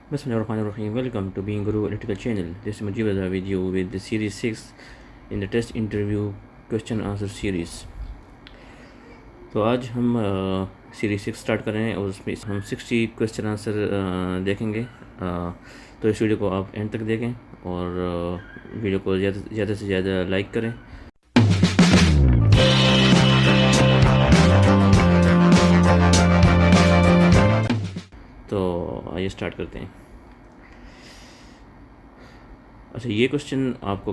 Bismillahirrahmanirrahim. Welcome to Being Guru Electrical Channel. This is Mujib Azhar with you with the series 6 in the test interview question answer series. तो आज हम series 6 start कर रहे हैं और उसमें हम 60 क्वेश्चन आंसर देखेंगे। तो इस वीडियो को आप एंड तक देखें और वीडियो को ज़्यादा से ज़्यादा लाइक करें। तो आइए स्टार्ट करते हैं। अच्छा, ये क्वेश्चन आपको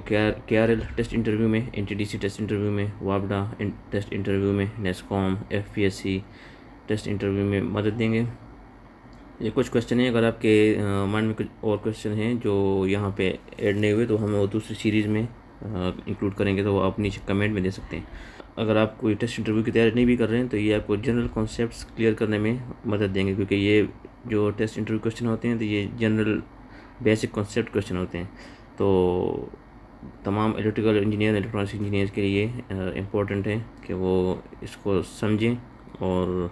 KRL टेस्ट इंटरव्यू में, NTDC टेस्ट इंटरव्यू में, वापडा टेस्ट इंटरव्यू में, नेस्कॉम, FPSC टेस्ट इंटरव्यू में मदद देंगे। ये कुछ क्वेश्चन हैं, अगर आपके माइंड में कुछ और क्वेश्चन हैं जो यहाँ पे ऐड नहीं हुए तो हम वो दूसरी सीरीज़ में इंक्लूड करेंगे, तो वो आप नीचे कमेंट में दे सकते हैं। अगर आप कोई टेस्ट इंटरव्यू की तैयारी नहीं भी कर रहे हैं तो ये आपको जनरल कॉन्सेप्ट्स क्लियर करने में मदद देंगे, क्योंकि ये जो टेस्ट इंटरव्यू क्वेश्चन होते हैं तो ये जनरल बेसिक कॉन्सेप्ट क्वेश्चन होते हैं। तो तमाम इलेक्ट्रिकल इंजीनियर, इलेक्ट्रॉनिक्स इंजीनियर के लिए इम्पोर्टेंट है कि वो इसको समझें, और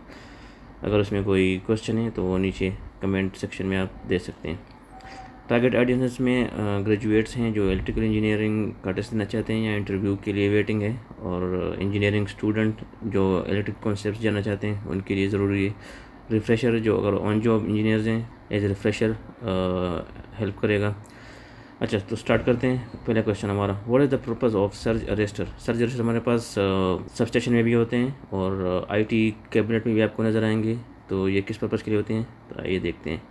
अगर उसमें कोई क्वेश्चन है तो वो नीचे कमेंट सेक्शन में आप दे सकते हैं। टारगेट ऑडियंस में ग्रेजुएट्स हैं जो इलेक्ट्रिकल इंजीनियरिंग का टेस्ट देना चाहते हैं या इंटरव्यू के लिए वेटिंग है, और इंजीनियरिंग स्टूडेंट जो इलेक्ट्रिक कॉन्सेप्ट जानना चाहते हैं उनके लिए ज़रूरी है। रिफ़्रेशर जो अगर ऑन जॉब इंजीनियर्स हैं, एज ए रिफ़्रेशर हेल्प करेगा। अच्छा, तो स्टार्ट करते हैं। पहला क्वेश्चन हमारा, what is the purpose of surge arrester. Surge arrester हमारे पास सबस्टेशन में भी होते हैं और IT कैबिनेट में भी आपको नज़र आएंगे। तो ये किस पर्पज़ के लिए होते हैं, तो आइए देखते हैं।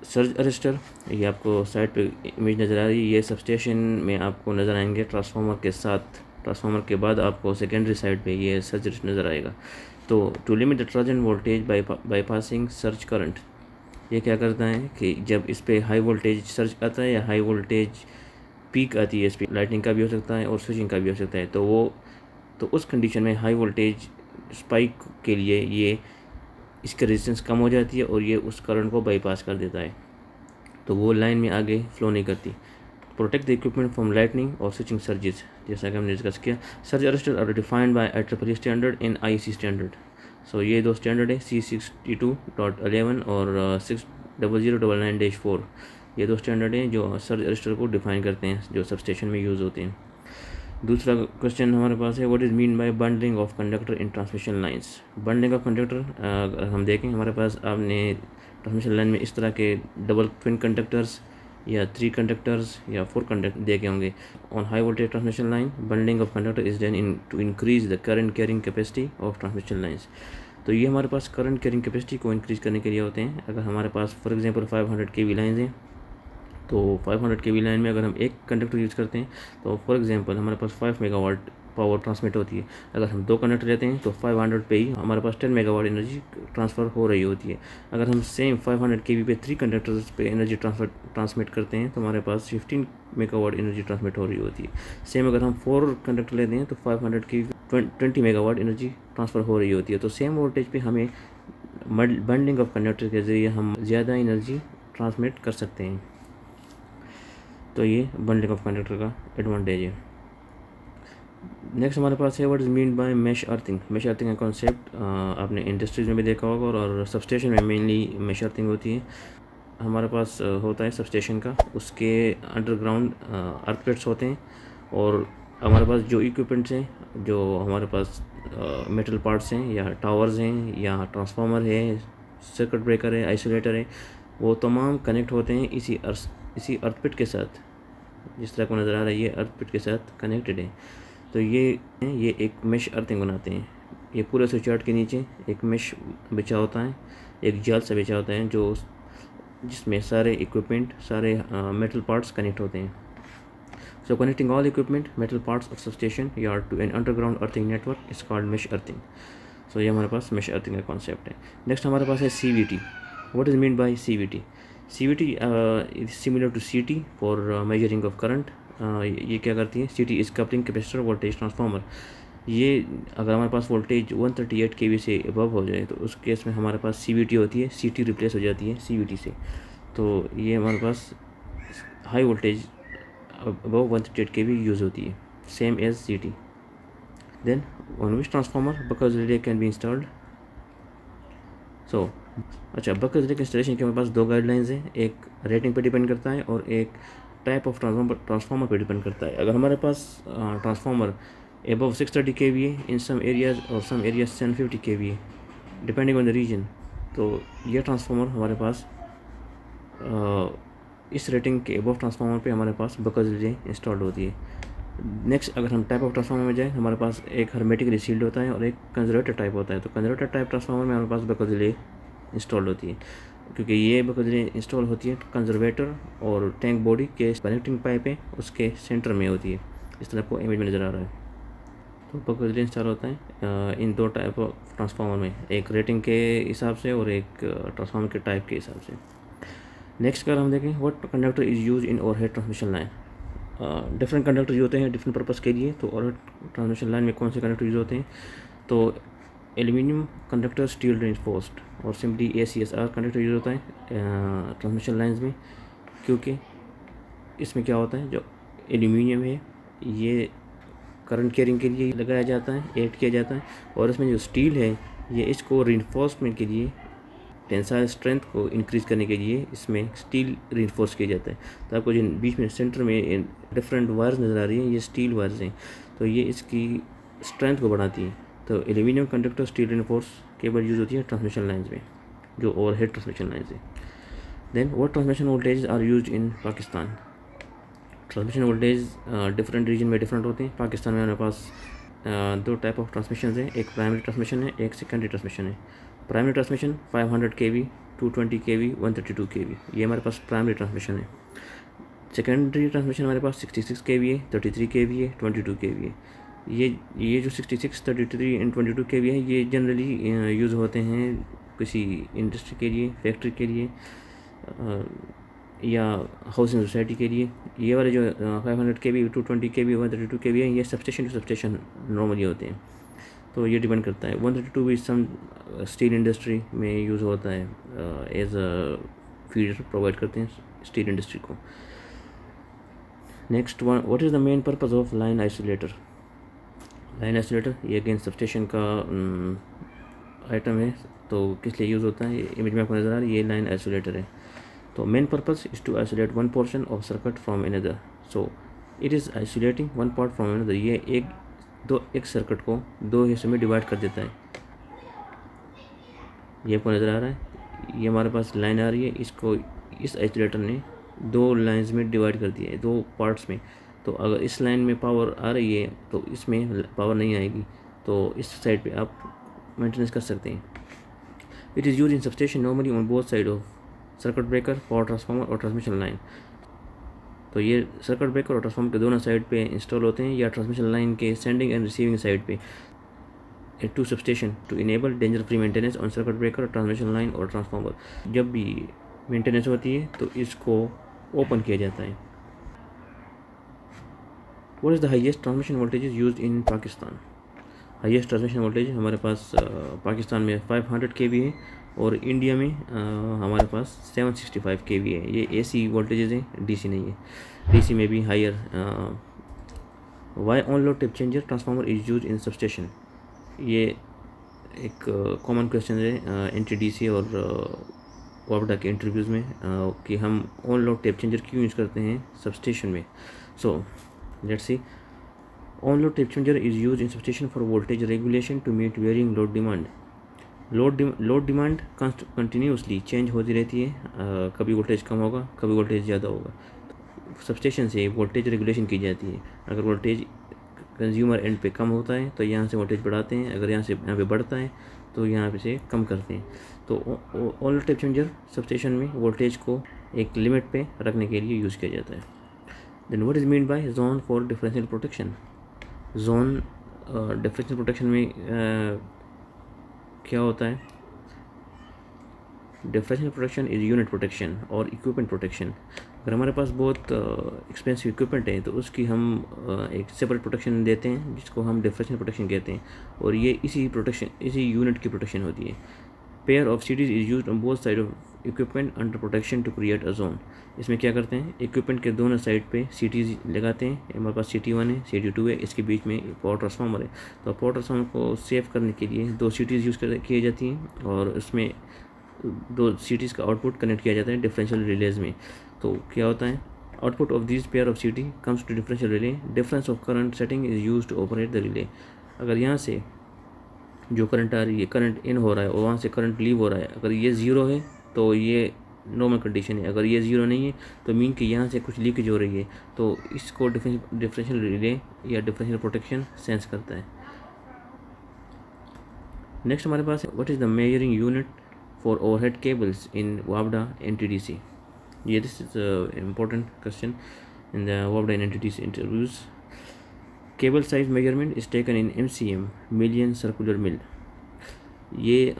सर्ज अरेस्टर, ये आपको साइड पे इमेज नज़र आ रही है, ये सबस्टेशन में आपको नज़र आएंगे ट्रांसफार्मर के साथ। ट्रांसफार्मर के बाद आपको सेकेंडरी साइड पे ये सर्ज अरेस्टर नज़र आएगा। तो to limit the transient voltage bypassing surge current, ये क्या करता है कि जब इस पर हाई वोल्टेज सर्ज आता है या हाई वोल्टेज पीक आती है, इस पर लाइटिंग का भी हो सकता है और स्विचिंग का भी हो सकता है, तो उस कंडीशन में हाई वोल्टेज स्पाइक के लिए ये इसका रेजिस्टेंस कम हो जाती है और ये उस करंट को बाईपास कर देता है, तो वो लाइन में आगे फ्लो नहीं करती। Protect the equipment from lightning और स्विचिंग सर्जिस, जैसा कि हमने डिस्कस किया। Surge arrester are defined by IEEE standard in IEC standard. So ये दो स्टैंडर्ड है, C62.11 और 60099-4। ये दो स्टैंडर्ड हैं जो सर्ज अरेस्टर को डिफाइन करते हैं, जो सबस्टेशन में यूज़ होते हैं। दूसरा क्वेश्चन हमारे पास है, what is mean bye bundling of conductor in transmission lines. Bundling of conductor अगर हम देखें, हमारे पास आपने ट्रांसमिशन लाइन में इस तरह के डबल ट्विन कंडक्टर्स या 3 कंडक्टर्स या 4 कंडक्टर देखे होंगे। On high voltage transmission line, bundling of conductor is done in to increase the current carrying capacity of transmission lines. तो ये हमारे पास करंट कैरिंग कैपेसिटी को इंक्रीज़ करने के लिए होते हैं। अगर हमारे पास फॉर एग्जांपल 500 kV लाइन्स हैं, तो 500 kV लाइन में अगर हम एक कंडक्टर यूज़ करते हैं तो फॉर एग्जांपल हमारे पास 5 मेगावाट पावर ट्रांसमिट होती है। अगर हम 2 कंडक्टर लेते हैं तो 500 पे ही हमारे पास 10 मेगावाट एनर्जी ट्रांसफ़र हो रही होती है। अगर हम सेम 500 kV पे 3 कंडक्टर्स पे एनर्जी ट्रांसमिट करते हैं तो हमारे पास 15 मेगावाट एनर्जी ट्रांसमिट हो रही होती है। सेम अगर हम 4 कंडक्टर लेते हैं तो 500 kV 20 मेगावाट एनर्जी ट्रांसफ़र हो रही होती है। तो सेम वोल्टेज पे हमें बंडलिंग ऑफ कंडक्टर के ज़रिए हम ज़्यादा एनर्जी ट्रांसमिट कर सकते हैं। तो ये बंडलिंग ऑफ कंडक्टर का एडवांटेज है। नेक्स्ट हमारे पास है, what is mean by mesh earthing. Mesh earthing का कॉन्सेप्ट आपने इंडस्ट्रीज में भी देखा होगा और सबस्टेशन में मेनली मैश अर्थिंग होती है। हमारे पास होता है सबस्टेशन का, उसके अंडरग्राउंड अर्थ प्लेट्स होते हैं, और हमारे पास जो इक्विपमेंट्स हैं, जो हमारे पास मेटल पार्ट्स हैं या टावर्स हैं या ट्रांसफार्मर है, सर्किट ब्रेकर है, आइसोलेटर है, वो तमाम कनेक्ट होते हैं इसी अर्थ पिट के साथ। जिस तरह को नज़र आ रहा है ये अर्थ पिट के साथ कनेक्टेड है। तो ये एक मेश अर्थिंग बनाते हैं। ये पूरे स्विच यार्ड के नीचे एक मेश बिछा होता है, एक जाल सा बिछा होता है जो जिसमें सारे इक्विपमेंट, सारे मेटल पार्ट्स कनेक्ट होते हैं। So connecting all equipment, metal parts of substation yard to an underground earthing network is called mesh earthing. So ये हमारे पास मेश अर्थिंग का कॉन्सेप्ट है। नेक्स्ट हमारे पास है CVT। What is mean by CVT। CVT is similar to CT for measuring of current। ये क्या करती है, CT is coupling capacitor voltage transformer. ये अगर हमारे पास वोल्टेज 138 kV से अबव हो जाए तो उस केस में हमारे पास CVT होती है, CT रिप्लेस हो जाती है CVT से। तो ये हमारे पास high voltage above 138 kV use होती है, same as CT। Then on which transformer because relay can be installed. So अच्छा, बक रिले के इंस्टॉलेशन के हमारे पास 2 गाइडलाइंस हैं, एक रेटिंग पे डिपेंड करता है और एक टाइप ऑफ ट्रांसफार्मर पे डिपेंड करता है। अगर हमारे पास transformer above 630 kVA in some areas और some areas 750 kVA depending on the region, तो ये ट्रांसफार्मर हमारे पास इस रेटिंग के एबव ट्रांसफार्मर पे हमारे पास बकल रिले इंस्टॉल्ड होती है। नेक्स्ट अगर हम टाइप ऑफ ट्रांसफार्मर में जाएँ, हमारे पास एक हर्मेटिकली सील्ड होता है और एक कंजर्वेटर टाइप होता है। तो कंजर्वेटर टाइप ट्रांसफार्मर में हमारे पास बकल रिले इंस्टॉल होती है, क्योंकि ये बकल रिले इंस्टॉल होती है कंजर्वेटर और टैंक बॉडी के कनेक्टिंग पाइप है उसके सेंटर में होती है। इस तरह आपको इमेज में नज़र आ रहा है। तो बकल रिले इंस्टॉल होता है इन 2 टाइप ऑफ ट्रांसफार्मर में, एक रेटिंग के हिसाब से और एक ट्रांसफार्मर के टाइप के हिसाब से। नेक्स्ट अगर हम देखें, what conductor is use in overhead transmission line. Different conductor use होते हैं डिफरेंट पर्पज़ के लिए। तो ओवरहेड ट्रांसमिशन लाइन में कौन से कंडक्टर यूज होते हैं, तो एल्यूमिनियम कंडक्टर स्टील रेनफोर्स्ड और सिंपली ACSR कंडक्टर यूज होता है ट्रांसमिशन लाइंस में, क्योंकि इसमें क्या होता है, जो एल्यूमिनियम है ये करंट कैरिंग के लिए लगाया जाता है, ऐड किया जाता है, और इसमें जो स्टील है ये इसको रिइंफोर्समेंट के लिए, टेंसाइल स्ट्रेंथ को इंक्रीज़ करने के लिए इसमें स्टील रिइंफोर्स किया जाता है। तो आपको जिन बीच में सेंटर में डिफरेंट वायर्स नज़र आ रही हैं, ये स्टील वायर्स हैं, तो ये इसकी स्ट्रेंथ को बढ़ाती है। तो aluminium conductor steel reinforce cable use होती है ट्रांसमिशन लाइन्स में, जो ओवरहेड ट्रांसमिशन लाइन्स है। Then what transmission voltage are use in Pakistan. Transmission voltage different region में डिफरेंट होते हैं। पाकिस्तान में हमारे पास 2 टाइप ऑफ ट्रांसमिशन है, एक प्राइमरी ट्रांसमिशन है, एक सेकेंडरी ट्रांसमिशन है। Primary transmission 500 kV, 220 kV, 132 kV, ये हमारे पास प्राइमरी ट्रांसमिशन है। सेकेंडरी ट्रांसमिशन हमारे पास 66 kV है, 33 kV है, 22 kV है। ये जो 66, 33 एंड 22 kV है, ये जनरली यूज़ होते हैं किसी इंडस्ट्री के लिए, फैक्ट्री के लिए या हाउसिंग सोसाइटी के लिए। ये वाले जो 500 kV, 220 kV, 132 kV है, ये सबस्टेशन टू सबस्टेशन नॉर्मली होते हैं। तो ये डिपेंड करता है। 132 भी सम स्टील इंडस्ट्री में यूज़ होता है, एज अ फीडर प्रोवाइड करते हैं स्टील इंडस्ट्री को। Next one, what is the main purpose of line isolator. Line isolator ये अगेन सबस्टेशन का आइटम है, तो किस लिए यूज़ होता है, ये इमेज में आपको नज़र आ रहा है, ये लाइन आइसोलेटर है। तो main purpose is to isolate one portion of circuit from another, so it is isolating one part from another. ये एक सर्किट को 2 हिस्सों में डिवाइड कर देता है। ये आपको नज़र आ रहा है, ये हमारे पास लाइन आ रही है, इसको इस आइसोलेटर ने 2 लाइंस में डिवाइड कर दिया है, 2 पार्ट्स में। तो अगर इस लाइन में पावर आ रही है तो इसमें पावर नहीं आएगी, तो इस साइड पे आप मेंटेनेंस कर सकते हैं। It is use in substation normally on both side of circuit breaker, power transformer और ट्रांसमिशन लाइन। तो ये सर्किट ब्रेकर और ट्रांसफार्मर के दोनों साइड पे इंस्टॉल होते हैं, या ट्रांसमिशन लाइन के सेंडिंग एंड रिसीविंग साइड पे। To substation to enable danger free maintenance on circuit breaker, transmission line और ट्रांसफार्मर। जब भी मेंटेनेंस होती है तो इसको ओपन किया जाता है। What is the highest transmission voltage used in Pakistan. Highest transmission voltage हमारे पास पाकिस्तान में 500 kV है, और इंडिया में हमारे पास 765 kV है। ये AC वोल्टेजेस हैं, DC नहीं है। DC में भी higher. Why on load tap changer transformer is use in substation. ये एक कॉमन क्वेश्चन है NTDC और वापडा के इंटरव्यूज़ में, कि हम ऑन लोड टेप चेंजर क्यों यूज़ करते हैं सबस्टेशन में। So let's see, on load tap changer is use in substation for voltage regulation to meet varying load demand. Load demand continuously change होती रहती है, कभी वोल्टेज कम होगा, कभी वोल्टेज ज़्यादा होगा। सबस्टेशन से वोल्टेज रेगुलेशन की जाती है। अगर वोल्टेज कंज्यूमर एंड पे कम होता है तो यहाँ से वोल्टेज बढ़ाते हैं, अगर यहाँ पे बढ़ता है तो यहाँ पे से कम करते हैं। तो ऑन टेप चेंजर सबस्टेशन में वोल्टेज को एक लिमिट पे रखने के लिए यूज़ किया जाता है। Then what is mean by zone for differential protection. Zone differential protection में क्या होता है, differential protection is unit protection और इक्विपमेंट प्रोटेक्शन। अगर हमारे पास बहुत एक्सपेंसिव इक्विपमेंट है तो उसकी हम एक सेपरेट प्रोटेक्शन देते हैं, जिसको हम डिफरेंशियल प्रोटेक्शन कहते हैं, और ये इसी यूनिट की प्रोटेक्शन होती है। Pair of CTs is used on both side of equipment under protection to create a zone. इसमें क्या करते हैं, इक्विपमेंट के दोनों साइड पे सीटीज लगाते हैं। हमारे पास CT1 है, CT2 है, इसके बीच में पावर ट्रांसफार्मर है। तो पावर ट्रांसफार्मर को सेव करने के लिए 2 सीटीज यूज़ किए जाती हैं, और उसमें दो सीटीज़ का आउटपुट कनेक्ट किया जाता है डिफरेंशियल रिलेज में। तो क्या होता है, output of this pair of CT comes to differential relay, difference of current setting is use to operate the relay. अगर यहाँ से जो करंट आ रही है, करंट इन हो रहा है और वहाँ से करंट लीव हो रहा है, अगर ये ज़ीरो है तो ये नॉर्मल कंडीशन है, अगर ये ज़ीरो नहीं है तो मीन कि यहाँ से कुछ लीकेज हो रही है, तो इसको डिफरेंशियल रिले या डिफरेंशियल प्रोटेक्शन सेंस करता है। नेक्स्ट हमारे पास है what is the measuring unit for overhead cables in वापडा एनटीडीसी। ये this is important question in the वापडा and NTDC interviews. Cable size measurement is taken in MCM, million circular mil. ये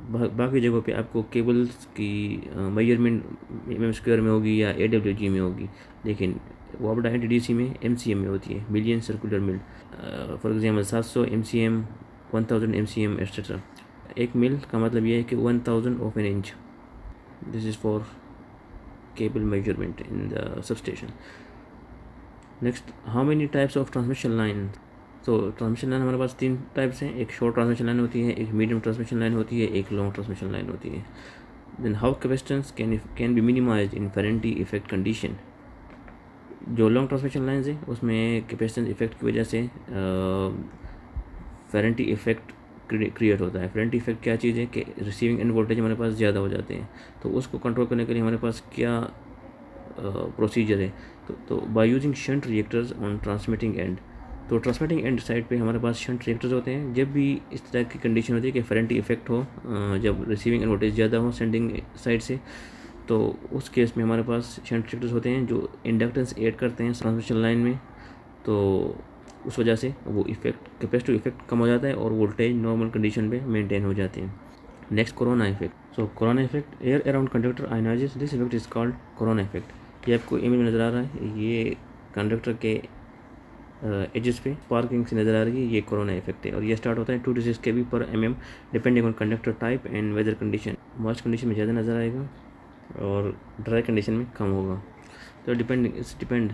बाकी जगहों पे आपको केबल्स की मेजरमेंट mm² में होगी या AWG में होगी, लेकिन वापडा एनटीडीसी में MCM में होती है, million circular mill. For example 700 MCM, 1000 MCM etcetera. एक मिल का मतलब ये है कि 1000 of an inch. This is for cable measurement in the substation. Next, how many types of transmission line. तो ट्रांसमिशन लाइन हमारे पास 3 टाइप्स हैं, एक शॉर्ट ट्रांसमिशन लाइन होती है, एक मीडियम ट्रांसमिशन लाइन होती है, एक लॉन्ग ट्रांसमिशन लाइन होती है। Then how capacitance can be minimize in Ferranti effect condition. जो लॉन्ग ट्रांसमिशन लाइन है उसमें कैपेसिटेंस इफेक्ट की वजह से फेरेंटी इफेक्ट क्रिएट होता है। फेरेंटी इफेक्ट क्या चीज़ है कि रिसीविंग एंड वोल्टेज हमारे पास ज़्यादा हो जाते हैं, तो उसको कंट्रोल करने के लिए हमारे पास क्या प्रोसीजर है, तो by using shunt reactors on transmitting and. तो ट्रांसमिटिंग एंड साइड पे हमारे पास शंट रिएक्टर्स होते हैं। जब भी इस तरह की कंडीशन होती है कि फेरेंटी इफेक्ट हो, जब रिसीविंग एंड वोल्टेज ज़्यादा हो सेंडिंग साइड से, तो उस केस में हमारे पास शंट रिएक्टर्स होते हैं जो इंडक्टेंस ऐड करते हैं ट्रांसमिशन लाइन में, तो उस वजह से वो इफेक्ट कैपेसिटिव इफेक्ट कम हो जाता है और वोल्टेज नॉर्मल कंडीशन पे मेंटेन हो जाती है। Next, corona effect. So corona effect, air around conductor ionizes, this effect is called corona effect. ये आपको इमेज में नज़र आ रहा है, ये कंडक्टर के एजेस पे स्पार्किंग से नज़र आ रही है, ये कोरोना इफेक्ट है। और ये स्टार्ट होता है 2 to 6 kV/mm depending on conductor type and weather condition. Moist condition में ज़्यादा नज़र आएगा और ड्राई कंडीशन में कम होगा, तो डिपेंड।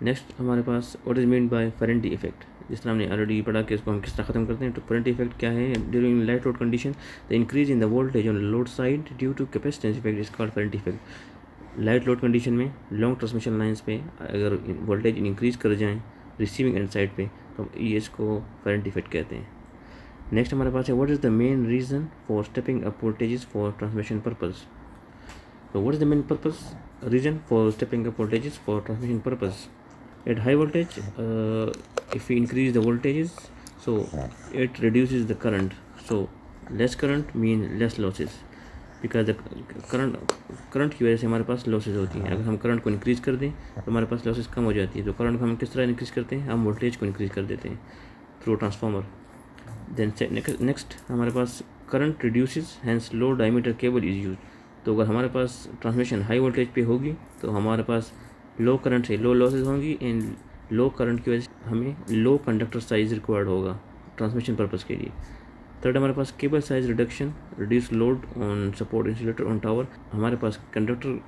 नेक्स्ट हमारे पास what is mean by Ferranti effect. जिस तरह हमने ऑलरेडी पढ़ा कि इसको हम किस तरह ख़त्म करते हैं, तो फेरेंटी इफेक्ट क्या है, during light load condition the increase in the voltage on load side due to capacitance effect is called Ferranti effect. Light load condition में लॉन्ग ट्रांसमिशन लाइंस पे अगर वोल्टेज इंक्रीज कर जाएँ रिसीविंग एंड साइड पे, तो ये इसको फेरेंटी effect कहते हैं। नेक्स्ट हमारे पास है what is the main reason for stepping up voltages for transmission purpose. So what is the main purpose reason for stepping up voltages for transmission purpose? At high voltage, if we increase the voltages, so it reduces the current. So less current mean less losses, because the current की वजह से हमारे पास losses होती हैं। अगर हम current को increase कर दें तो हमारे पास losses कम हो जाती है। तो current को हम किस तरह increase करते हैं, हम voltage को increase कर देते हैं through transformer. Then next हमारे पास current reduces, hence low diameter cable is used. तो अगर हमारे पास ट्रांसमिशन हाई वोल्टेज पे होगी तो हमारे पास लो करंट से लो लॉसेज होंगी, एंड लो करंट की वजह से हमें लो कंडक्टर साइज रिक्वायर्ड होगा ट्रांसमिशन पर्पज़ के लिए। थर्ड हमारे पास cable size reduction, reduce load on support insulator on tower. हमारे पास कंडक्टर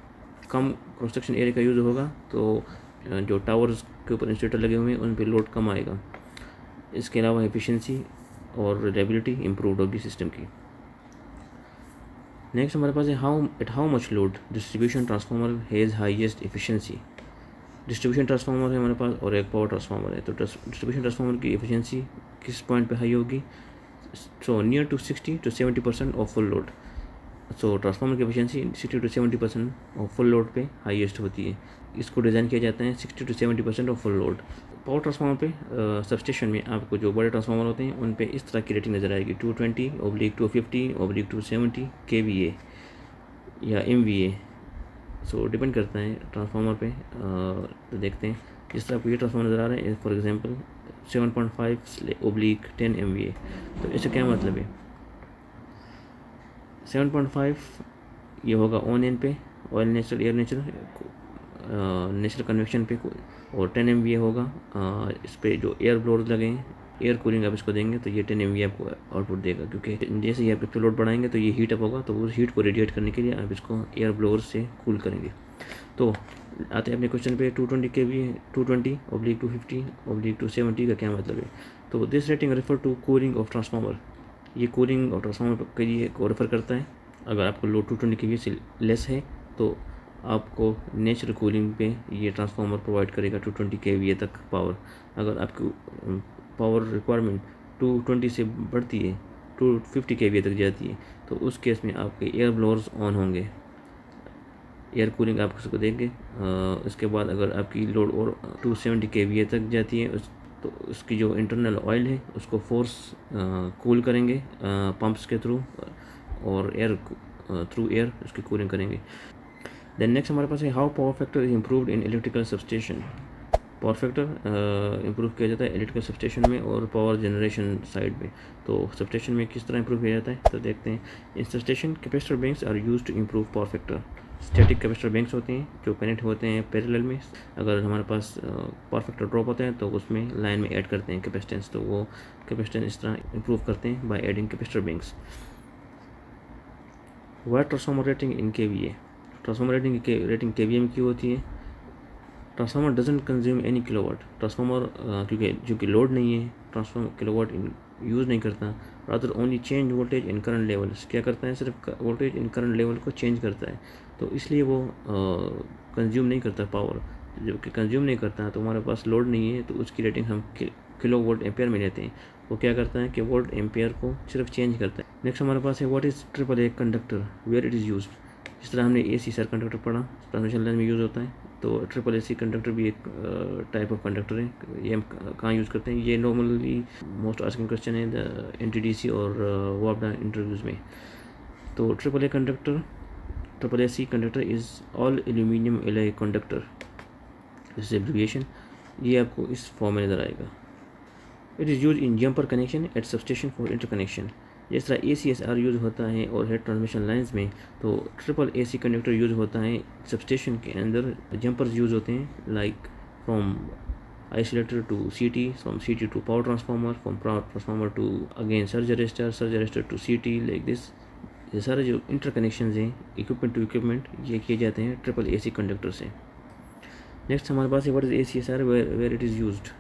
कम क्रॉस सेक्शन एरिया का यूज़ होगा, तो जो टावर्स के ऊपर इंसुलेटर लगे हुए हैं उन पर लोड कम आएगा। इसके अलावा एफिशिएंसी और रिलायबिलिटी इम्प्रूव होगी सिस्टम की। नेक्स्ट हमारे पास है how much load distribution transformer has highest efficiency. Distribution transformer है हमारे पास और एक पावर ट्रांसफार्मर है, तो डिस्ट्रीब्यूशन ट्रांसफार्मर की एफिशिएंसी किस पॉइंट पे हाई होगी, so near to 60 to 70% of full load. So transformer की efficiency 60 to 70% of full load पे हाईएस्ट होती है। इसको डिज़ाइन किया जाता है 60 to 70% of full load. Power transformer पे सबस्टेशन में आपको जो बड़े ट्रांसफार्मर होते हैं उन पे इस तरह की रेटिंग नज़र आएगी, 220/250/270 kVA या MVA। सो डिपेंड करता है ट्रांसफार्मर पे। तो देखते हैं, जिस तरह आपको ये ट्रांसफार्मर नज़र आ रहा है, फॉर एग्जांपल 7.5/10 MVA। तो इससे क्या मतलब है, 7.5 ये होगा ऑन एंड पे, oil natural air natural convection पे, और 10 MVA होगा इस पे जो एयर ब्लोअर्स लगे हैं, एयर कूलिंग आप इसको देंगे तो ये 10 MVA आपको आउटपुट देगा, क्योंकि जैसे ही आप इस पर लोड बढ़ाएंगे तो ये हीट अप होगा, तो उस हीट को रेडिएट करने के लिए आप इसको एयर ब्लोअर से कूल करेंगे। तो आते हैं अपने क्वेश्चन पे, 220 kVA 220/250/270 का क्या मतलब है। तो this rating refer to cooling of transformer. ये कूलिंग और ट्रांसफार्मर के लिए को रेफ़र करता है। अगर आपको लोड 220 kVA से लेस है तो आपको नेचुरल कूलिंग पे ये ट्रांसफार्मर प्रोवाइड करेगा 220 kVA तक पावर। अगर आपकी पावर रिक्वायरमेंट 220 से बढ़ती है, 250 kVA तक जाती है, तो उस केस में आपके एयर ब्लोअर्स ऑन होंगे, एयर कूलिंग आप उसको देंगे। इसके बाद अगर आपकी लोड और 270 kVA तक जाती है तो उसकी जो इंटरनल ऑयल है उसको फोर्स कूल करेंगे पंप्स के थ्रू, और एयर थ्रू एयर उसकी कूलिंग करेंगे। देन नेक्स्ट हमारे पास है how power factor is improved in electrical substation. Power factor improve किया जाता है इलेक्ट्रिकल सबस्टेशन में और पावर जनरेशन साइड में। तो सबस्टेशन में किस तरह इम्प्रूव किया जाता है, तो देखते हैं। In substation capacitor banks are used to improve power factor. Static capacitor banks होते हैं जो कनेक्ट होते हैं पैरेलल में। अगर हमारे पास पावर फैक्टर ड्रॉप होता है तो उसमें लाइन में ऐड करते हैं कैपेसिटेंस, तो वो कैपेसिटेंस इस तरह इम्प्रूव करते हैं by adding capacitor banks. What transformer rating in KVA। Transformer rating KVA में क्यों होती है? Transformer doesn't consume any kilowatt. Transformer क्योंकि लोड नहीं है, ट्रांसफार्मर किलोवाट यूज़ नहीं करता। Rather only change voltage in current levels. क्या करता है? सिर्फ वोल्टेज इन करंट लेवल को चेंज करता है, तो इसलिए वो कंज्यूम नहीं करता पावर। जबकि कंज्यूम नहीं करता तो हमारे पास लोड नहीं है, तो उसकी रेटिंग हम किलो वोल्ट एम्पेयर में लेते हैं। वो क्या करता है कि वोल्ट एम्पेयर को सिर्फ चेंज करता है। नेक्स्ट हमारे पास है what is AAA conductor, where it is used. जिस तरह हमने AC सर कंडक्टर पढ़ा, ट्रांसमिशन लाइन में यूज़ होता है, तो AAA कंडक्टर भी एक टाइप ऑफ कंडक्टर है। ये हम कहाँ यूज़ करते हैं? ये नॉर्मली मोस्ट आस्किंग क्वेश्चन है द NTDC और वापडा इंटरव्यूज़ में। तो AAA conductor, AAC conductor is all aluminium alloy conductor, this is abbreviation. ये आपको इस फॉर्म में नज़र आएगा। It is use in jumper connection eight substation for interconnection. जिस तरह ACSR यूज़ होता है और हेड ट्रांसमिशन लाइंस में, तो AAC कंडक्टर यूज़ होता है सबस्टेशन के अंदर। जंपर्स यूज़ होते हैं like from isolator to CT, from CT to power transformer, from power transformer to again surge arrester to CT, like this. ये सारे जो इंटरकनेक्शन हैं इक्विपमेंट टू इक्विपमेंट, ये किए जाते हैं AAC कंडक्टर से। नेक्स्ट हमारे पास है what is ACSR, where it is used.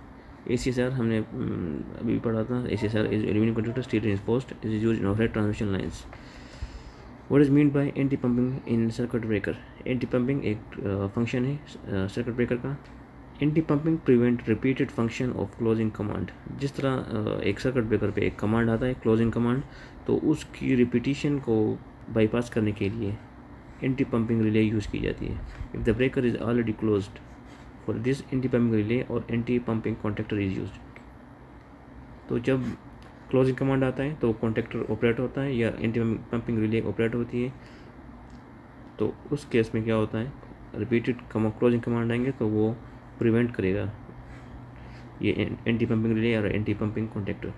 ACSR हमने अभी पढ़ा था। ACSR is aluminium conductor steel reinforced, it is used in overhead transmission lines. What is mean by anti pumping in circuit breaker. Anti pumping एक function है circuit breaker का। Anti pumping prevent repeated function of closing command. जिस तरह एक circuit breaker पे एक command आता है क्लोजिंग कमांड, तो उसकी रिपीटिशन को बाईपास करने के लिए एंटी पंपिंग रिले यूज़ की जाती है। If the breaker is already closed, for this anti pumping relay और anti pumping contactor is used. तो जब क्लोजिंग कमांड आता है तो कॉन्टेक्टर ऑपरेट होता है या एंटी पंपिंग रिले ऑपरेट होती है, तो उस केस में क्या होता है, रिपीटेड क्लोजिंग कमांड आएंगे तो वो प्रिवेंट करेगा ये एंटी पंपिंग रिले और एंटी पंपिंग कॉन्टेक्टर।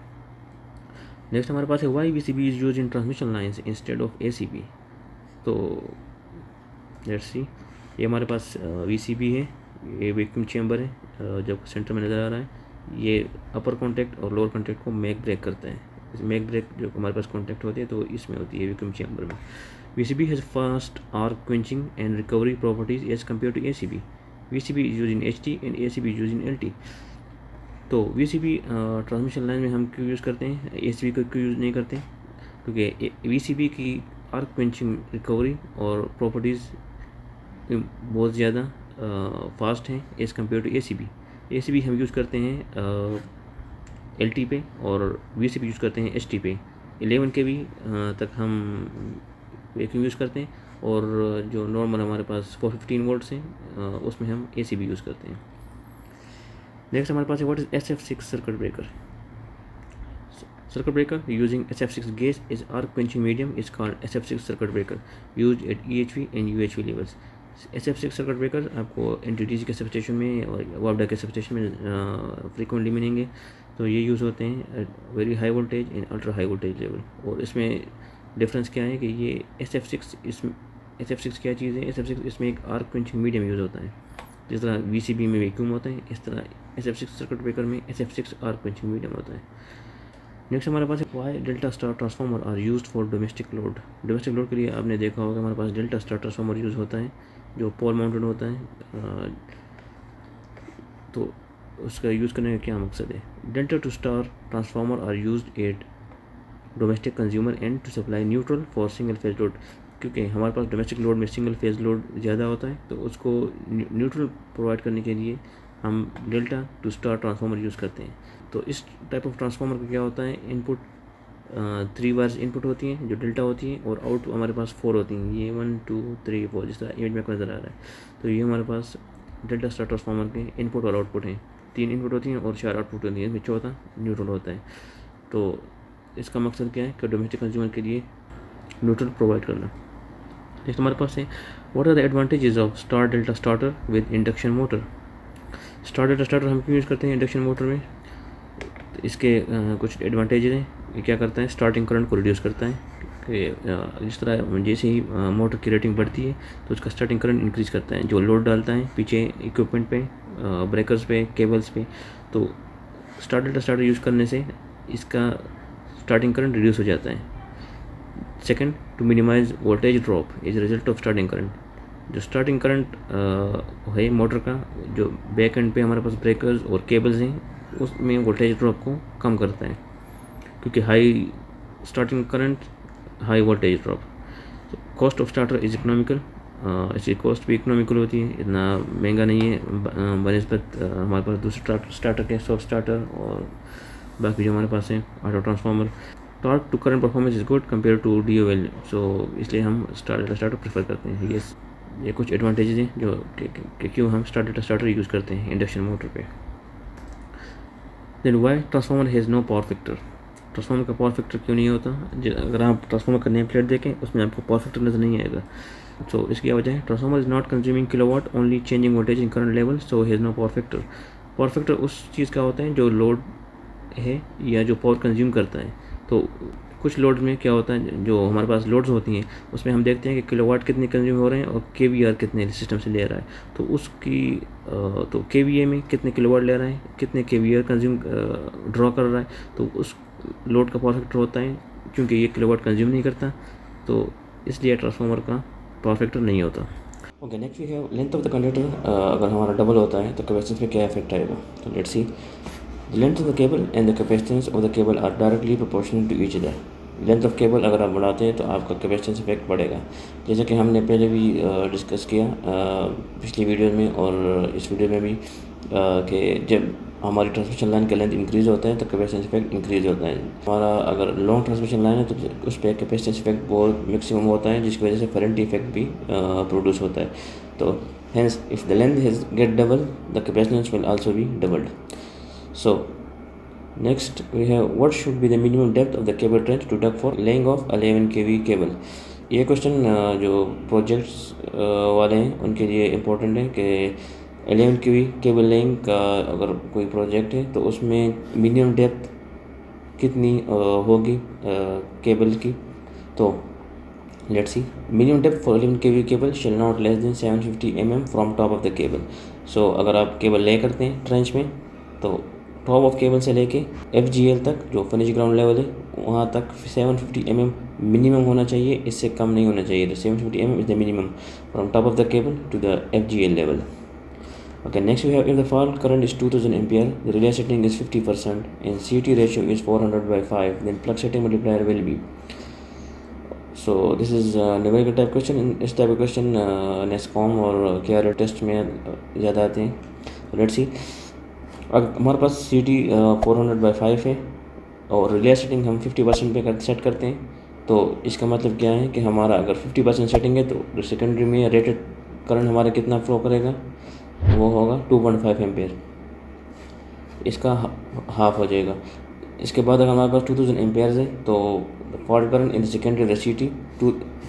नेक्स्ट हमारे पास है why VCB is use in transmission lines instead of ACB। तो लेट्स सी, ये हमारे पास VCB है, ये वैक्यूम चैम्बर है जो सेंटर में नज़र आ रहा है। ये अपर कॉन्टैक्ट और लोअर कॉन्टैक्ट को मेक ब्रेक करते हैं। इस मेक ब्रेक जो हमारे पास कॉन्टैक्ट होती है तो इसमें होती है वैक्यूम चैम्बर में। VCB has fast arc quenching and recovery properties as compare to ACB। VCB is use in HT and ACB is use in LT। तो VCB ट्रांसमिशन लाइन में हम क्यों यूज़ करते हैं, ACB को क्यों यूज़ नहीं करते? क्योंकि VCB की आर्क क्वेंचिंग रिकवरी और प्रॉपर्टीज़ बहुत ज़्यादा फास्ट हैं as compare to ACB। ACB हम यूज़ करते हैं LT पे और VCB यूज़ करते हैं HT पे। 11 kV तक हम वैक्यूम यूज़ करते हैं, और जो नॉर्मल हमारे पास 415 वोल्ट्स हैं उसमें हम ACB यूज़ करते हैं। नेक्स्ट हमारे पास है what is SF6 circuit breaker. Circuit breaker using SF6 gauge is arc quenching medium is called SF6 circuit breaker used at EHV and UHV levels। SF6 circuit breaker आपको NTDC के substation में और वापडा के substation में frequently मिलेंगे। तो ये use होते हैं very high voltage and ultra high voltage level. और इसमें डिफरेंस क्या है कि ये SF6 क्या चीज़ है? SF6 इसमें एक आर्क क्वेंचिंग मीडियम यूज़ होता है। जिस तरह VCB में वैक्यूम होता है, इस तरह SF6 सर्किट ब्रेकर में SF6 आर्क क्वेंचिंग मीडियम होता है। नेक्स्ट हमारे पास है why delta star transformer are used for domestic load. Domestic load के लिए आपने देखा होगा हमारे पास डेल्टा स्टार ट्रांसफार्मर यूज़ होता है जो पोल माउंटेड होता है। तो उसका यूज़ करने का क्या मकसद है? Delta to star transformer are used at domestic consumer and to supply neutral for single phase load, क्योंकि हमारे पास डोमेस्टिक लोड में सिंगल फेज लोड ज़्यादा होता है, तो उसको न्यूट्रल प्रोवाइड करने के लिए हम delta to star transformer use करते हैं। तो इस टाइप ऑफ ट्रांसफार्मर का क्या होता है, इनपुट 3 बार्स इनपुट होती हैं जो डेल्टा होती है, और आउट हमारे पास 4 होती हैं, ये 1 2 3 4 जिस तरह इमेज में नज़र आ रहा है। तो ये हमारे पास डेल्टा स्टार ट्रांसफार्मर के इनपुट और आउटपुट हैं, 3 इनपुट होती हैं और 4 आउटपुट होती हैं, इसमें चौथा न्यूट्रल होता है। तो इसका मकसद क्या है कि डोमेस्टिक कंज्यूमर के लिए न्यूट्रल प्रोवाइड करना। नेक्स्ट हमारे पास है what are the advantages of star delta starter with induction motor. Star delta starter हम क्यों यूज़ करते हैं इंडक्शन मोटर में, तो इसके कुछ एडवांटेजेस हैं। ये क्या करता है, स्टार्टिंग करंट को रिड्यूस करता है कि जिस तरह जैसे ही मोटर की रेटिंग बढ़ती है तो उसका स्टार्टिंग करंट इंक्रीज करता है, जो लोड डालता है पीछे इक्विपमेंट पे, ब्रेकर्स पे, केबल्स पे। तो स्टार डेल्टा स्टार्टर यूज़ करने से इसका स्टार्टिंग करंट रिड्यूस हो जाता है। Second, to minimise voltage drop is result of starting current. जो स्टार्टिंग करंट है मोटर का, जो बैक एंड पे हमारे पास ब्रेकर्स और केबल्स हैं, उसमें वोल्टेज ड्रॉप को कम करता है, क्योंकि high starting current high voltage drop. Cost of starter is economical, इसकी कॉस्ट भी इकोनॉमिकल होती है, इतना महंगा नहीं है बनस्बत हमारे पास दूसरे स्टार्टर के, सॉफ्ट स्टार्टर और बाकी जो हमारे पास है auto transformer. Torque to current performance is good compare to DO value, so इसलिए हम स्टार डेल्टा स्टार्टर प्रेफर करते हैं। ये कुछ एडवांटेजेस हैं जो कि क्यों हम स्टार डेल्टा स्टार्टर यूज़ करते हैं इंडक्शन मोटर पे। Then why transformer has no power factor. Transformer का पावर फैक्टर क्यों नहीं होता, अगर आप ट्रांसफार्मर का नेम प्लेट देखें उसमें आपको पावर फैक्टर नज़र नहीं आएगा। सो इसकी क्या वजह है, transformer is not consuming kilowatt, only changing voltage in current level, so has no power factor. Power factor उस चीज़ का होता है जो लोड है या जो पावर कंज्यूम करता है। तो कुछ लोड में क्या होता है, जो हमारे पास लोड्स होती हैं उसमें हम देखते हैं कि किलोवाट कितने कंज्यूम हो रहे हैं और केवीआर कितने सिस्टम से ले रहा है। तो उसकी तो केवीए में कितने किलोवाट ले रहा है, कितने केवीआर कंज्यूम ड्रॉ कर रहा है, तो उस लोड का पावर फैक्टर होता है। क्योंकि ये किलोवाट कंज्यूम नहीं करता, तो इसलिए ट्रांसफार्मर का पावर फैक्टर नहीं होता। Okay, next we have length of the conductor. अगर हमारा डबल होता है तो कैपेसिटेंस पे क्या इफेक्ट आएगा, तो let's C. The length of the cable and the capacitance of the cable are directly proportional to each other. Length of cable अगर आप बढ़ाते हैं तो आपका कैपेसिटेंस इफेक्ट बढ़ेगा, जैसा कि हमने पहले भी डिस्कस किया पिछली वीडियो में और इस वीडियो में भी कि जब हमारी ट्रांसमिशन लाइन का लेंथ इंक्रीज़ होता है तो कैपेसिटेंस इफेक्ट इंक्रीज़ होता है। हमारा अगर लॉन्ग ट्रांसमिशन लाइन है तो उस पर कैपेसिटेंस इफेक्ट बहुत मैक्सिमम होता है, जिसकी वजह से फेरेंटी इफेक्ट भी प्रोड्यूस होता है। तो hence if the length has get double, the capacitance will also be doubled. So next we have what should be the minimum depth of the cable trench to duct for laying of 11 kV cable। ये question जो projects वाले हैं उनके लिए important है कि 11 kV cable laying का अगर कोई प्रोजेक्ट है तो उसमें मिनिमम डेप्थ कितनी होगी केबल की। तो let's see, minimum depth for 11 kV cable shall not less than 750 mm from top of the cable. So अगर आप केबल ले करते हैं ट्रेंच में तो टॉप ऑफ केबल से लेके FGL तक जो फिनिश ग्राउंड लेवल है वहाँ तक 750 mm मिनिमम होना चाहिए, इससे कम नहीं होना चाहिए। तो 750 mm is the minimum from top of the cable to the FGL level. Okay, next we have if the fault current is 2000 ampere, the relay setting is 50% and CT ratio is 400/5, then plug setting multiplier will be. So this is numerical type question. इस type का question NESCOM और KRL test में ज़्यादा आते हैं। Let's see, अगर हमारे पास CT 400/5 है और रिले सेटिंग हम 50% पे सेट करते हैं, तो इसका मतलब क्या है कि हमारा अगर 50% सेटिंग है तो सेकेंडरी में रेटेड करंट हमारा कितना फ्लो करेगा, वो होगा 2.5 एम्पेयर, इसका हाफ हो जाएगा। इसके बाद अगर हमारे पास 2000 एम्पेयर है तो fault current in the secondary the CT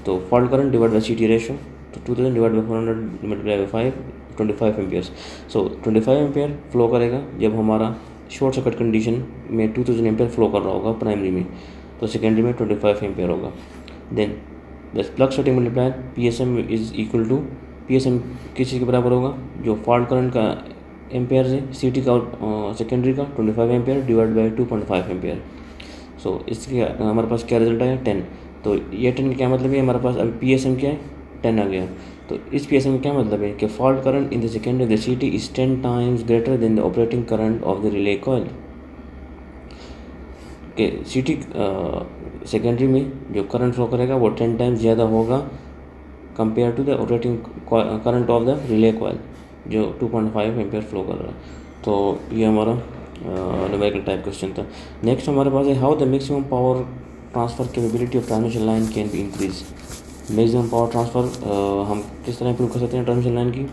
तो fault current divide by CT ratio, तो 2000 divide by 400 multiply by 5, 25 amperes. So 25 ampere flow करेगा जब हमारा शॉर्ट सर्किट कंडीशन में 2000 एम्पियर फ्लो कर रहा होगा प्राइमरी में, तो सेकेंडरी में 25 एम्पियर होगा। Then the plug setting multiplier PSM is equal to, PSM किस चीज़ के बराबर होगा, जो फॉल्ट करंट का एम्पेयर है CT का सेकेंडरी का 25 ampere divide by 2.5 ampere. So इसके हमारे पास क्या रिजल्ट आया 10। तो ये 10 का क्या मतलब है, हमारे पास अभी PSM क्या है 10 आ गया। तो इस PSM का क्या मतलब है कि fault current in the secondary the CT is 10 times greater than the operating current of the relay coil. कि CT सेकेंडरी में जो करंट फ्लो करेगा वो 10 टाइम्स ज़्यादा होगा compare to the operating current of the relay coil जो 2.5 ampere flow कर रहा है। तो ये हमारा न्यूमेरिकल टाइप क्वेश्चन था। नेक्स्ट हमारे पास है how the maximum power transfer capability of transmission line can be increase. Maximum power transfer हम किस तरह इंप्रूव कर सकते हैं ट्रांसमिशन लाइन की।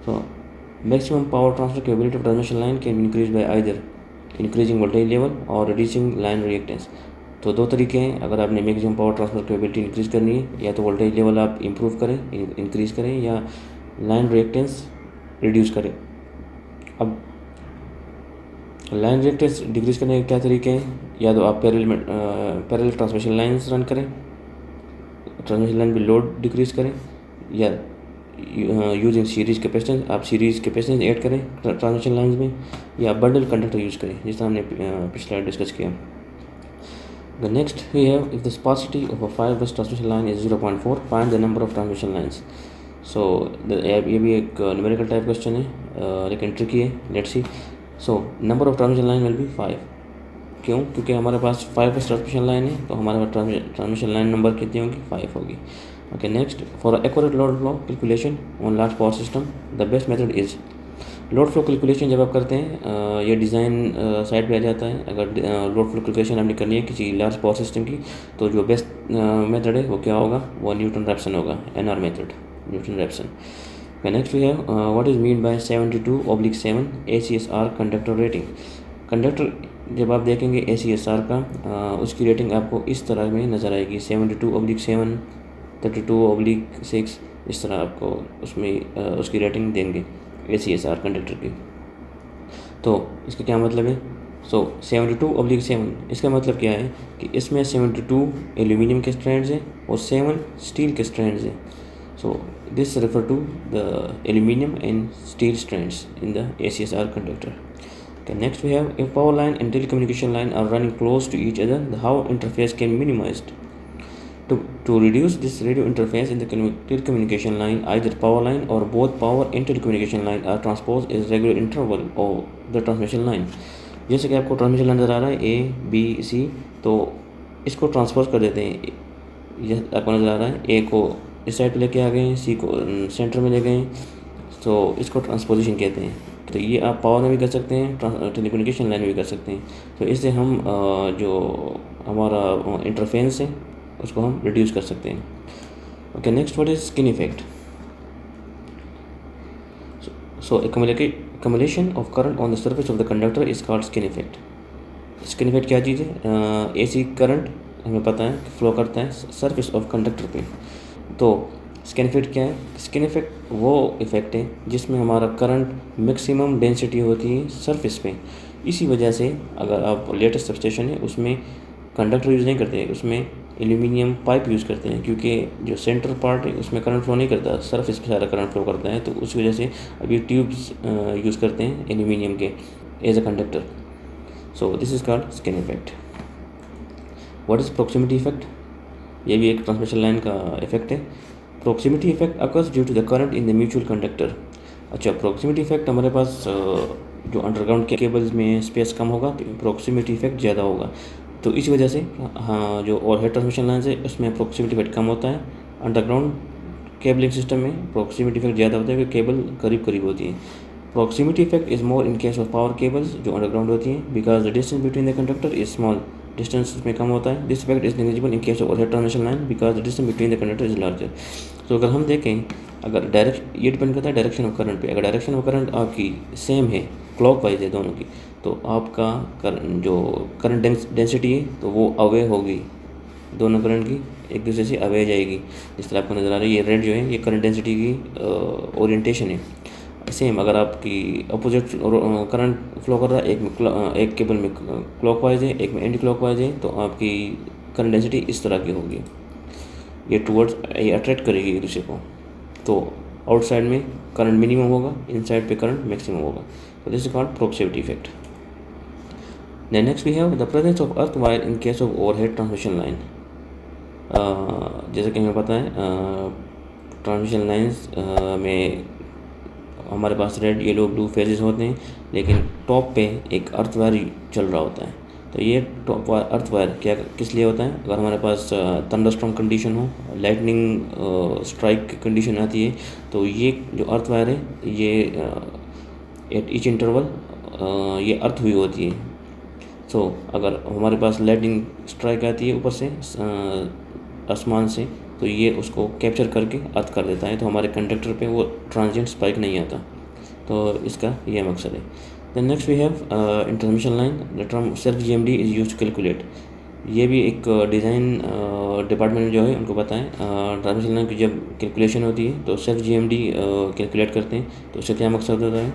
तो maximum power transfer capability of transmission line can be increase by either increasing voltage level और reducing line reactance. तो दो तरीके हैं, अगर आपने maximum power transfer capability increase करनी है, या तो वोल्टेज लेवल आप इंप्रूव करें इंक्रीज़ करें या लाइन रिएक्टेंस रिड्यूस करें। अब लाइन रिएक्टेंस डिक्रीज़ करने के क्या तरीके हैं, या तो आप पैरेलल ट्रांसमिशन लाइन्स रन करें, ट्रांसमिशन लाइन भी लोड डिक्रीज़ करें, या यूजिंग सीरीज़ कैपेसिटेंस आप सीरीज़ कैपेसिटेंस ऐड करें ट्रांसमिशन लाइन्स में, या बंडल कंडक्टर यूज़ करें जिस तरह हमने पिछला डिस्कस किया। The next we have, if the sparsity of a 5-bus transmission line is 0.4, find the number of transmission lines. So ये भी एक न्यूमेरिकल टाइप क्वेश्चन है लेकिन ट्रिकी है। Let's see. So number of transmission line will be 5। क्यों? क्योंकि हमारे पास 5 बस ट्रांसमिशन लाइन है तो हमारे पास ट्रांसमिशन लाइन नंबर कितनी होगी? 5 होगी। Okay, next, for accurate load flow calculation on large power system the best method is. Load flow calculation जब आप करते हैं ये डिज़ाइन साइड पे आ जाता है। अगर लोड फ्लो कैलकुलेशन आपने करनी है किसी लार्ज पावर सिस्टम की तो जो बेस्ट मेथड है वो क्या होगा? वो न्यूटन रैप्सन होगा, NR method, Newton Raphson. Next we have what is mean by 72/7 ACSR conductor rating. Conductor जब आप देखेंगे ACSR का उसकी रेटिंग आपको इस तरह में नज़र आएगी, 72/7, 32/6, इस तरह आपको उसमें उसकी रेटिंग देंगे ACSR कंडक्टर की। तो इसका क्या मतलब है? सो 72/7 इसका मतलब क्या है कि इसमें 72 एल्यूमिनियम के स्ट्रैंड्स हैं और 7 स्टील के स्ट्रैंड्स हैं। So this refer to the aluminium and steel strands in the ACSR conductor. Okay, next we have, if power line and telecommunication line are running close to each other, how interface can be minimized? To reduce this radio interface in the telecommunication line, either power line or both power and telecommunication line are transposed as regular interval of the transmission line. जैसे कि आपको transmission line नज़र आ रहा है A B C, तो इसको transpose कर देते हैं। ये आपको नज़र आ रहा है A को इस साइड पे लेके आ गए, C को सेंटर में ले गए, तो इसको ट्रांसपोजिशन कहते हैं। तो ये आप पावर में भी कर सकते हैं, टेलीकम्युनिकेशन लाइन में भी कर सकते हैं। तो इससे हम जो हमारा इंटरफेरेंस है उसको हम रिड्यूस कर सकते हैं। Okay, next, what is skin effect? So accumulation of current on the surface of the conductor is called skin effect. Skin effect क्या चीज़ है? AC करंट हमें पता है कि फ्लो करता है सरफेस ऑफ कंडक्टर पे। तो स्किन इफेक्ट क्या है? स्किन इफेक्ट वो इफेक्ट है जिसमें हमारा करंट मैक्सिमम डेंसिटी होती है सरफेस पे। इसी वजह से अगर आप लेटेस्ट सबस्टेशन है उसमें कंडक्टर यूज़ नहीं करते, उसमें एल्यूमिनियम पाइप यूज़ करते हैं, क्योंकि जो सेंटर पार्ट है उसमें करंट फ्लो नहीं करता, सरफेस पे सारा करंट फ्लो करता है। तो उस वजह से अभी ट्यूब्स यूज़ करते हैं एल्यूमिनियम के as a conductor. So this is called skin effect. What is proximity effect? ये भी एक ट्रांसमिशन लाइन का इफेक्ट है। Proximity effect occurs due to the current in the mutual conductor. अच्छा, प्रॉक्सिमिटी इफेक्ट हमारे पास जो अंडरग्राउंड के केबल्स में स्पेस कम होगा, प्रॉक्सिमिटी इफेक्ट ज़्यादा होगा। तो इसी वजह से हाँ, जो ओवरहेड ट्रांसमिशन लाइन है उसमें प्रॉक्सिमिटी इफेक्ट कम होता है। अंडरग्राउंड केबलिंग सिस्टम में प्रॉक्सिमिटी इफेक्ट ज़्यादा होता है क्योंकि केबल करीब करीब होती है। Proximity effect is more in case of power cables जो अंडरग्राउंड होती हैं, because the distance between the conductor is small, distance उसमें कम होता है। This effect is negligible in case of overhead transmission line because the distance between the conductor is larger. तो अगर हम देखें, अगर डायरेक्ट ये डिपेंड करता है डायरेक्शन ऑफ करंट पे। अगर डायरेक्शन ऑफ करंट आपकी सेम है, क्लॉकवाइज है दोनों की, तो आपका जो करंट डेंसिटी है तो वो अवे होगी, दोनों करंट की एक दूसरे से अवे जाएगी। जिस तरह आपको नज़र आ रहा है ये रेड जो है ये करंट डेंसिटी की ओरिएंटेशन है। सेम अगर आपकी अपोजिट करंट फ्लो कर रहा है, एक केबल में क्लॉकवाइज है, एक में एंटी क्लॉकवाइज है, तो आपकी करंट डेंसिटी इस तरह की होगी, ये टूवर्ड्स ये अट्रैक्ट करेगी एक दूसरे को। तो आउटसाइड में करंट मिनिमम होगा, इनसाइड पे करंट मैक्सिमम होगा। तो this is called proximity effect. Next we have the presence of earth wire in case of overhead transmission line. जैसे कि हमें पता है ट्रांसमिशन लाइंस में हमारे पास रेड, येलो, ब्लू फेजेस होते हैं, लेकिन टॉप पे एक अर्थ वायर चल रहा होता है। तो ये टॉप वायर, अर्थ वायर क्या किस लिए होता है? अगर हमारे पास थंडरस्टॉर्म कंडीशन हो, लाइटनिंग स्ट्राइक की कंडीशन आती है, तो ये जो अर्थ वायर है ये एट ईच इंटरवल ये अर्थ हुई होती है। सो अगर हमारे पास लाइटनिंग स्ट्राइक आती है ऊपर से आसमान से, तो ये उसको कैप्चर करके अर्थ कर देता है, तो हमारे कंडक्टर पे वो ट्रांजिएंट स्पाइक नहीं आता। तो इसका ये मकसद है। Then next we have in transmission line the term self GMD is use to calculate. ये भी एक डिज़ाइन डिपार्टमेंट जो है उनको पता है। ट्रांसमिशन लाइन की जब कैलकुलेशन होती है तो सेल्फ GMD कैलकुलेट करते हैं। तो उससे क्या मकसद होता है?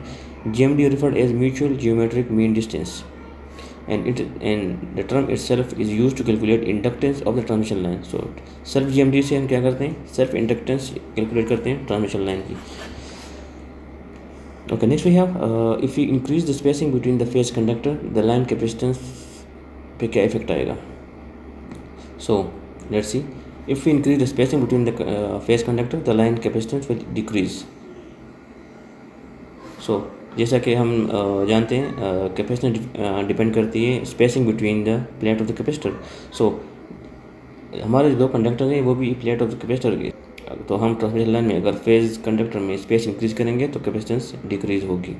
GMD referred as mutual geometric mean distance and the term itself is used to calculate inductance of the transmission line. So self GMD से हम क्या करते हैं? सेल्फ इंडक्टेंस कैलकुलेट करते हैं ट्रांसमिशन लाइन की। Okay, next we have if we increase the spacing between the phase conductor, the line capacitance पे क्या इफेक्ट आएगा? So let's see. If we increase the spacing between the phase conductor, the line capacitance will decrease. So जैसा कि हम जानते हैं capacitance depend करती है spacing between the plate of the capacitor. So हमारे जो कंडक्टर हैं वो भी प्लेट ऑफ द कैपेसिटर के, तो हम ट्रांसमिशन लाइन में अगर फेज कंडक्टर में स्पेस इंक्रीज करेंगे तो कैपेसिटेंस डिक्रीज होगी,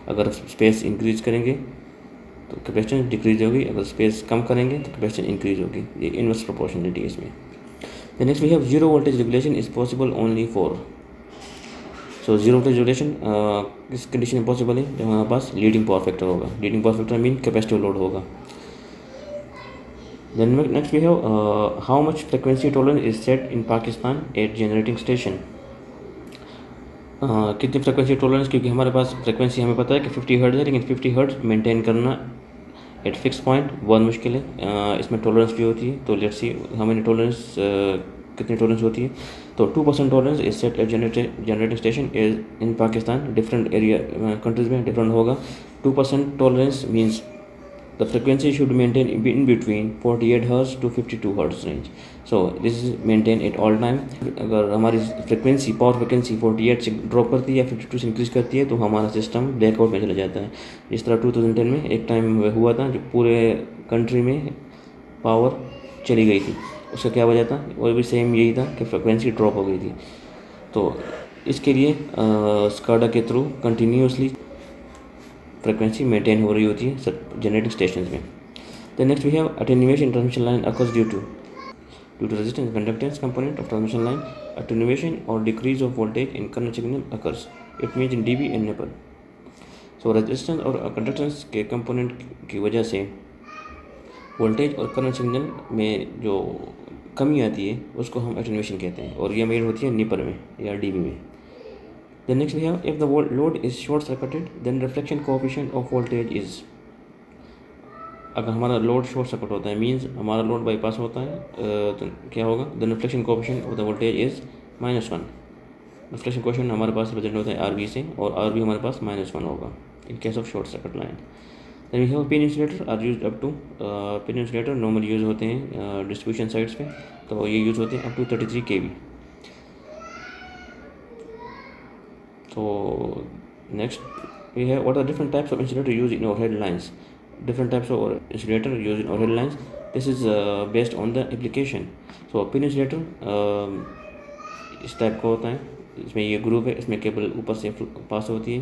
अगर स्पेस इंक्रीज करेंगे तो कैपेसिटेंस डिक्रीज होगी, अगर स्पेस कम करेंगे तो कैपेसिटेंस इंक्रीज होगी। ये इनवर्स प्रोपोर्शनलिटी है इसमें। The next we have zero voltage regulation is possible only for. So zero voltage regulation किस कंडीशन में पॉसिबल है? जब हमारे पास लीडिंग पावर फैक्टर होगा। Leading power factor mean capacitive load होगा। Then next we have how much frequency tolerance is set in Pakistan at generating station। कितनी frequency tolerance, क्योंकि हमारे पास फ्रिक्वेंसी हमें पता है कि 50 हर्ट्ज़ है, लेकिन 50 हर्ट्ज़ मेंटेन करना एट फिक्स पॉइंट बहुत मुश्किल है। इसमें टॉलरेंस भी होती है। तो लेट्स सी हमें टॉलरेंस कितनी टॉलरेंस होती है। तो 2% tolerance is set at generating station is in Pakistan. Different area countries में डिफरेंट होगा। 2% tolerance means the frequency should maintain in between 48 Hz to 52 Hz range. So this is maintained at all time। अगर हमारी frequency power frequency 48 से drop करती है या 52 से increase करती है तो हमारा सिस्टम ब्लैकआउट में चला जाता है। इस तरह 2010 में एक टाइम हुआ था जो पूरे कंट्री में पावर चली गई थी। उसका क्या वजह था? वो भी सेम यही था कि फ्रिक्वेंसी ड्रॉप हो गई थी। तो इसके लिए स्काडा के थ्रू कंटिन्यूसली फ्रिक्वेंसी मेंटेन हो रही होती है जनरेटिंग स्टेशन में। The next we have attenuation transmission line occurs due to resistance conductance component of transmission line. Attenuation और decrease of voltage in current signal occurs, it means in dB and neper. So resistance और conductance के component की वजह से voltage और current signal में जो कमी आती है उसको हम अटेन्यूएशन कहते हैं, और यह मेजर होती है निपर में या dB में। Then next we have if the load is short circuited then reflection coefficient of voltage is। अगर हमारा लोड शॉर्ट सर्किट होता है मीन्स हमारा लोड बाईपास होता है तो क्या होगा? The reflection coefficient of the voltage is -1। Reflection coefficient हमारे पास रिप्रेजेंट होता है RV से, और RV हमारे पास -1 होगा in case of short circuit line. Then we have pin insulator are use up to. Pin insulator normal use होते हैं डिस्ट्रीब्यूशन साइट्स पे, तो ये यूज़ होते हैं up to 33 kV। So next we have what are different types of insulator used in overhead lines। Different types of insulator used in overhead lines, this is based on the application। So pin insulator इस type का होता है, इसमें ये group है, इसमें cable ऊपर से पास होती है।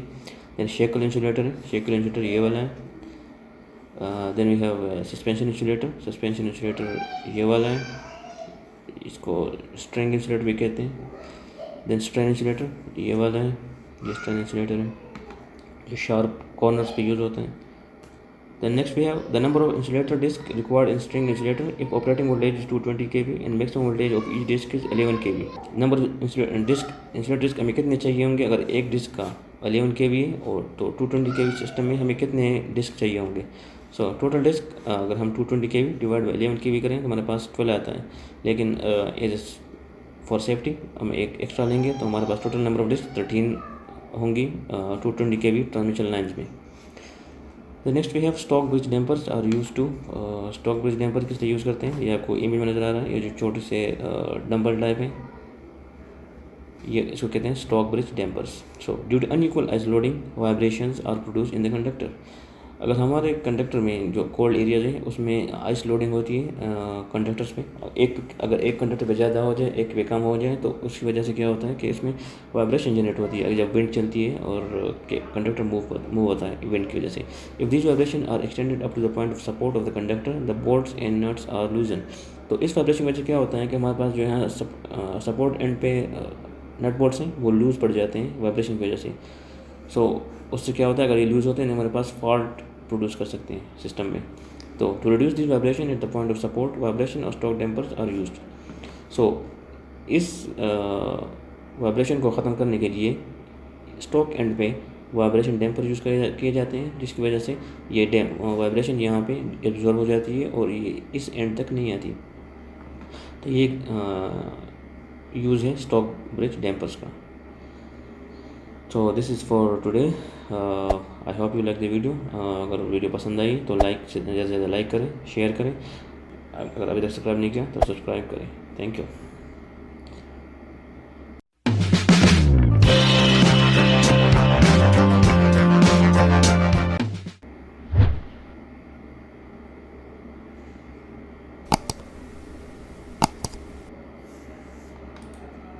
देन शेकल इंसुलेटर है, शेकल इंसुलेटर ये वाला है। Then we have suspension insulator, suspension insulator ये वाला है, इसको स्ट्रिंग इंसुलेटर भी कहते हैं। देन स्ट्रेन इंसुलेटर ये वाला है, ये स्ट्रेन इंसुलेटर है जो शार्प कॉर्नर्स पे यूज़ होते हैं। Then next we have the number of insulator disc required in string insulator if operating voltage is 220 kV and maximum voltage of each disc is 11 kV। Number insulator disc हमें कितने चाहिए होंगे? अगर एक disc का 11 kV है और तो 220 kV सिस्टम में हमें कितने डिस्क चाहिए होंगे? सो टोटल डिस्क अगर हम 220 kV डिवाइड बाई 11 kV करें तो हमारे पास 12 आता है, लेकिन एज फॉर सेफ्टी हम एक एक्स्ट्रा लेंगे तो हमारे पास टोटल नंबर ऑफ डिस्क 13 होंगी 220 kV ट्रांसमिशन लाइन्स में। The next we have Stockbridge dampers are use to. Stockbridge damper किस लिए यूज़ करते हैं? ये आपको इमेज में नज़र आ रहा है, ये जो छोटे से डंबल टाइप है ये इसको कहते हैं Stockbridge dampers. So due to unequal isolating vibrations are produce in the conductor. अगर हमारे कंडक्टर में जो कोल्ड एरियाज है उसमें आइस लोडिंग होती है कंडक्टर्स पे, अगर एक कंडक्टर पे ज़्यादा हो जाए एक पे कम हो जाए तो उसकी वजह से क्या होता है कि इसमें वाइब्रेशन जनरेट होती है जब विंड चलती है और कंडक्टर मूव होता है विंड की वजह से। If this vibration are extended up to the point of support of the conductor the bolts and nuts are loosen. तो इस वाइब्रेशन की वजह से क्या होता है कि हमारे पास जो है सपोर्ट एंड पे नट बोल्ट्स हैं वो लूज़ पड़ जाते हैं वाइब्रेशन की वजह से। सो उससे क्या होता है, अगर ये लूज़ होते हैं तो हमारे पास फॉल्ट प्रोड्यूस कर सकते हैं सिस्टम में। तो to reduce this vibration at the point of support vibration और stock dampers are used. So इस वाइब्रेशन को ख़त्म करने के लिए स्टॉक एंड पे वाइब्रेशन डैम्पर यूज़ किए जाते हैं, जिसकी वजह से ये वाइब्रेशन यहाँ पे एब्जॉर्ब हो जाती है और ये इस एंड तक नहीं आती। तो ये यूज़ है स्टॉक ब्रिज डैम्पर्स का। सो this is for today. I hope you like the video. अगर वीडियो पसंद आई तो लाइक से ज़्यादा से ज़्यादा लाइक करें, शेयर करें। अगर अभी तक सब्सक्राइब नहीं किया तो सब्सक्राइब करें। Thank you.